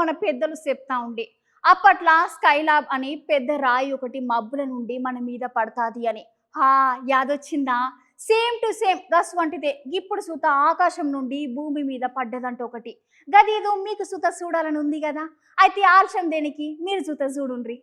మన పెద్దలు చెప్తా ఉండే అప్పట్లా స్కైలాబ్ అని పెద్ద రాయి ఒకటి మబ్బుల నుండి మన మీద పడతాది అని. యాదొచ్చిందా? సేమ్ టు సేమ్ గస్ వంటిదే ఇప్పుడు సుత ఆకాశం నుండి భూమి మీద పడ్డదంట ఒకటి. గదేదో మీకు సుత చూడాలని ఉంది కదా, అయితే ఆలస్యం దేనికి, మీరు సుత చూడుండ్రి.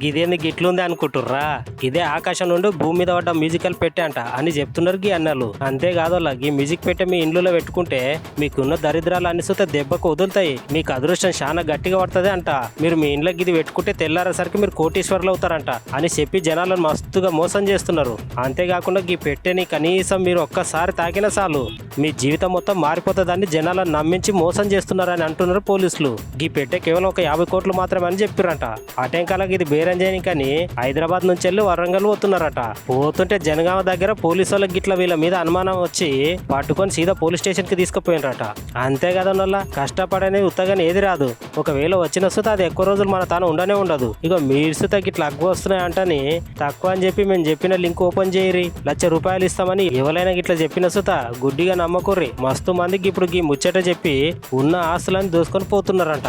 గిదేంది గిట్లుంది అనుకుంటుర్రా? ఇదే ఆకాశం నుండి భూమి మీద పడ్డ మ్యూజికల్ పెట్టే అంట అని చెప్తున్నారు గీ అన్నలు. అంతేకాదు ఈ మ్యూజిక్ పెట్టే మీ ఇండ్లలో పెట్టుకుంటే మీకున్న దరిద్రాలు అన్ని సుత దెబ్బకు వదులుతాయి, మీకు అదృష్టం చాలా గట్టిగా పడుతుంది అంట. మీరు మీ ఇంట్లోకి ఇది పెట్టుకుంటే తెల్లారేసరికి మీరు కోటీశ్వర్లు అవుతారంట అని చెప్పి జనాలను మస్తుగా మోసం చేస్తున్నారు. అంతేకాకుండా ఈ పెట్టెని కనీసం మీరు ఒక్కసారి తాకినా చాలు మీ జీవితం మొత్తం మారిపోతుందని జనాలను నమ్మించి మోసం చేస్తున్నారని అంటున్నారు పోలీసులు. ఈ పెట్టె కేవలం ఒక 50 కోట్లు మాత్రమే అని చెప్పారంట. అటెంకాల ఇది బేరం చేయని కానీ హైదరాబాద్ నుంచి వెళ్ళి వరంగల్ పోతున్నారట. పోతుంటే జనగామ దగ్గర పోలీసు వాళ్ళకి గిట్ల వీళ్ళ మీద అనుమానం వచ్చి పట్టుకొని సీదా పోలీస్ స్టేషన్ కి తీసుకుపోయినరట. అంతే కదా, కష్టపడనేది ఉత్తగానే ఏది రాదు. ఒకవేళ వచ్చిన సుత అది ఎక్కువ రోజులు మన తాను ఉండనే ఉండదు. ఇక మీరు సుత గిట్ల అగ్గు వస్తున్నాయి అంటని తక్కువ అని చెప్పి మేము చెప్పిన లింక్ ఓపెన్ చేయరి, ₹1,00,000 ఇస్తామని ఎవరైనా గిట్ల చెప్పిన సుత గుడ్డిగా నమ్మకుర్రి. మస్తు మందికి ఇప్పుడు ఈ ముచ్చట చెప్పి ఉన్న ఆస్తులని దోసుకొని పోతున్నారంట.